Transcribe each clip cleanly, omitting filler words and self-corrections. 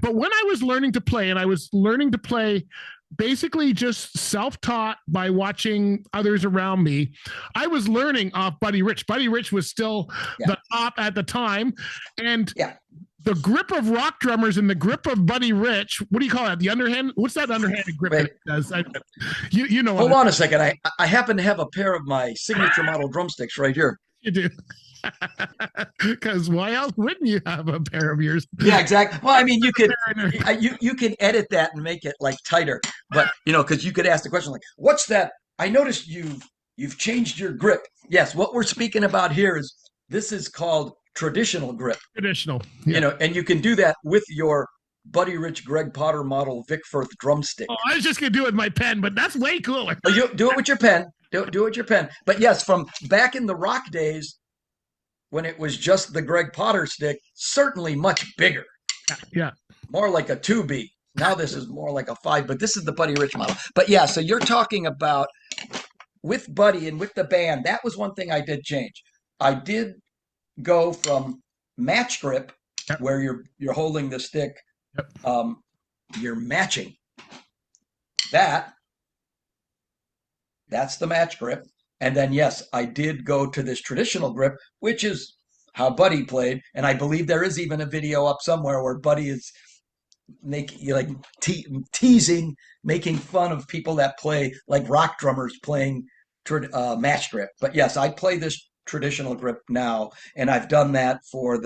But when I was learning to play, and I was learning to play basically just self-taught by watching others around me, I was learning off Buddy Rich. Buddy Rich was still the top at the time. And the grip of rock drummers and the grip of Buddy Rich, what do you call that? The underhand? What's that underhanded grip that it does? You know. Hold on a second. I happen to have a pair of my signature model drumsticks right here. You do. Because why else wouldn't you have a pair of yours? Yeah, exactly. Well, I mean, you can edit that and make it like tighter, but because you could ask the question like, "What's that?" I noticed you've changed your grip. Yes, what we're speaking about here is this is called traditional grip. Traditional, and you can do that with your Buddy Rich Gregg Potter model Vic Firth drumstick. Oh, I was just gonna do it with my pen, but that's way cooler. Oh, you do it with your pen. Do it with your pen. But yes, from back in the rock days, when it was just the Gregg Potter stick, certainly much bigger. Yeah. More like a 2B. Now this is more like a 5, but this is the Buddy Rich model. But yeah, so you're talking about with Buddy and with the band, that was one thing I did change. I did go from match grip, where you're holding the stick, you're matching. That's the match grip. And then, yes, I did go to this traditional grip, which is how Buddy played. And I believe there is even a video up somewhere where Buddy is teasing, making fun of people that play like rock drummers playing match grip. But yes, I play this traditional grip now, and I've done that for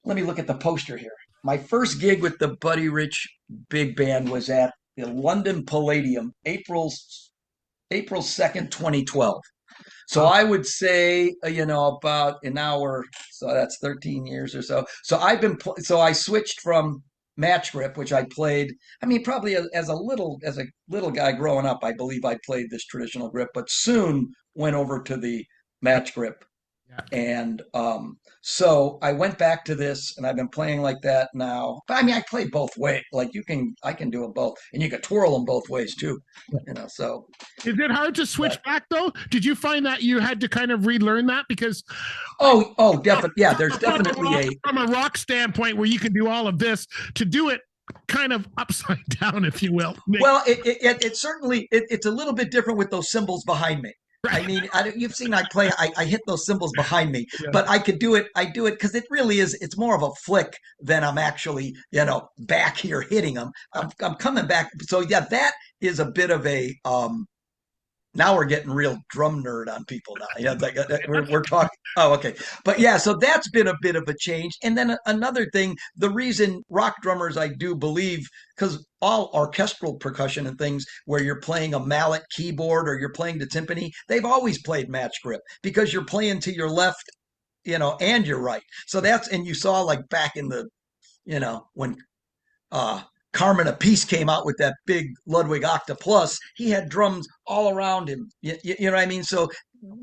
let me look at the poster here. My first gig with the Buddy Rich Big Band was at the London Palladium, April 2nd, 2012. So I would say, about an hour. So that's 13 years or so. So I switched from match grip, which I played. I mean, probably as a little guy growing up, I believe I played this traditional grip, but soon went over to the match grip. And so I went back to this, and I've been playing like that now. But I mean, I play both ways. Like I can do them both, and you can twirl them both ways too. So is it hard to switch back though? Did you find that you had to kind of relearn that because? Definitely. Yeah, there's definitely from a rock standpoint where you can do all of this to do it kind of upside down, if you will. Well, it certainly it's a little bit different with those cymbals behind me. I mean, you've seen I play. I hit those cymbals behind me, but I could do it. I do it because it really is. It's more of a flick than I'm actually, back here hitting them. I'm coming back. So yeah, that is a bit of a. Now we're getting real drum nerd on people now. We're talking. Oh, okay. But yeah, so that's been a bit of a change. And then another thing, the reason rock drummers, I do believe, because all orchestral percussion and things where you're playing a mallet keyboard or you're playing the timpani, they've always played match grip because you're playing to your left, and your right. So and you saw like back in the, when Carmen Apiece came out with that big Ludwig Octa Plus, he had drums all around him. You know what I mean? So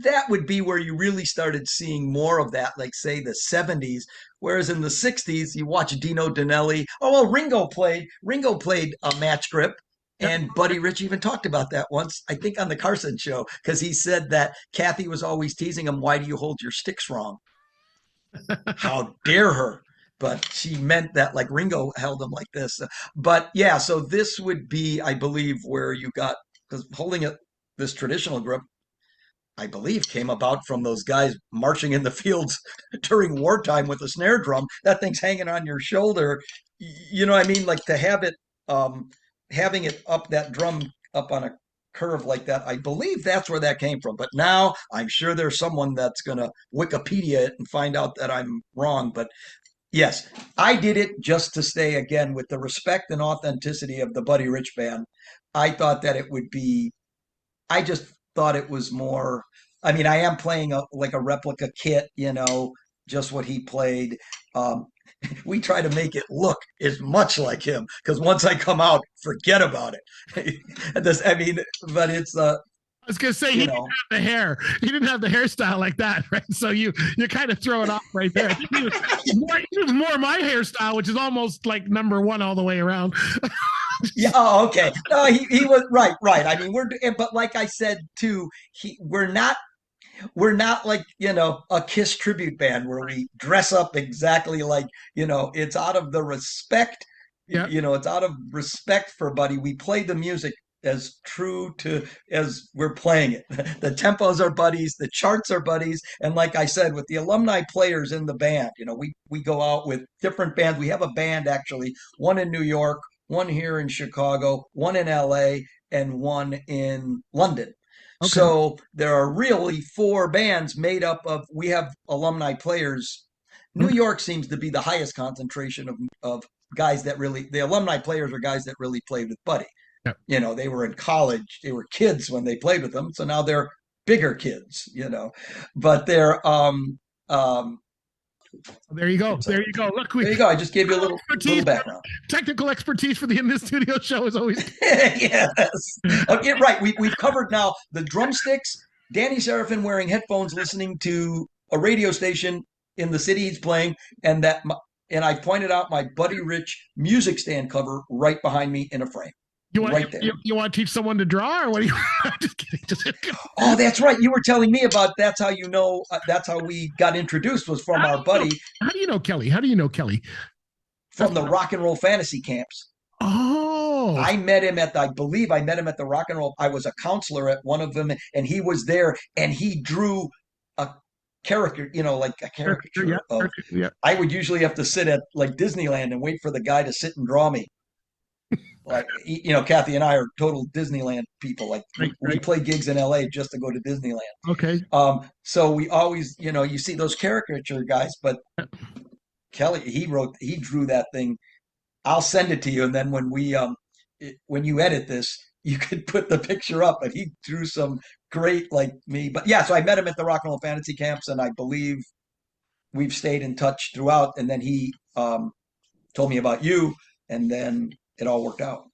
that would be where you really started seeing more of that, like say the 70s. Whereas in the 60s, you watch Dino Danelli. Oh, well, Ringo played a match grip. And Buddy Rich even talked about that once, I think on the Carson show, because he said that Kathy was always teasing him, "Why do you hold your sticks wrong?" How dare her? But she meant that like Ringo held them like this. But yeah, so this would be, I believe, where you got, because holding this traditional grip, I believe, came about from those guys marching in the fields during wartime with a snare drum. That thing's hanging on your shoulder. You know what I mean? Like to have it, having it up, that drum up on a curve like that, I believe that's where that came from. But now I'm sure there's someone that's going to Wikipedia it and find out that I'm wrong. But yes, I did it just to stay, again, with the respect and authenticity of the Buddy Rich Band. I thought that it would be, I just thought it was more, I mean, I am playing like a replica kit, just what he played. We try to make it look as much like him, because once I come out, forget about it. But it's I was gonna say he didn't have the hair. He didn't have the hairstyle like that, right? So you kind of throw it off right there. He was more my hairstyle, which is almost like number one all the way around. Yeah. Oh, okay. No, he was right. I mean, but like I said too, we're not. we're not like, a Kiss tribute band where we dress up exactly like, it's out of the respect, Yeah. it's out of respect for Buddy. We play the music as true to as we're playing it. The tempos are Buddies, the charts are Buddies, and like I said, with the alumni players in the band, we go out with different bands. We have a band actually, one in New York, one here in Chicago, one in LA, and one in London. Okay. So there are really four bands made up of, we have alumni players. New Okay. York seems to be the highest concentration of guys that really, the alumni players are guys that really played with Buddy. Yeah. They were in college, they were kids when they played with them. So now they're bigger kids. But they're, There you go. There you go. Look, there you go. I just gave you a little background. Technical expertise for the In This Studio show is always. Yes. Okay, right. We've covered now the drumsticks, Danny Seraphin wearing headphones, listening to a radio station in the city he's playing, and I pointed out my Buddy Rich music stand cover right behind me in a frame. Right there. You want to teach someone to draw, or what do you? Just kidding. Oh, that's right. You were telling me about that's how that's how we got introduced, was from our buddy. How do you know Kelly? How do you know Kelly? From the rock and roll fantasy camps. Oh. I met him I believe I met him at the rock and roll. I was a counselor at one of them, and he was there, and he drew a character, like a caricature of. Yeah. I would usually have to sit at like Disneyland and wait for the guy to sit and draw me. Like, Kathy and I are total Disneyland people. Like, we play gigs in LA just to go to Disneyland. Okay. So we always, you see those caricature guys, but Kelly, he drew that thing. I'll send it to you, and then when you edit this, you could put the picture up. But he drew some great, like me. But yeah, so I met him at the rock and roll fantasy camps, and I believe we've stayed in touch throughout. And then he told me about you, and then it all worked out.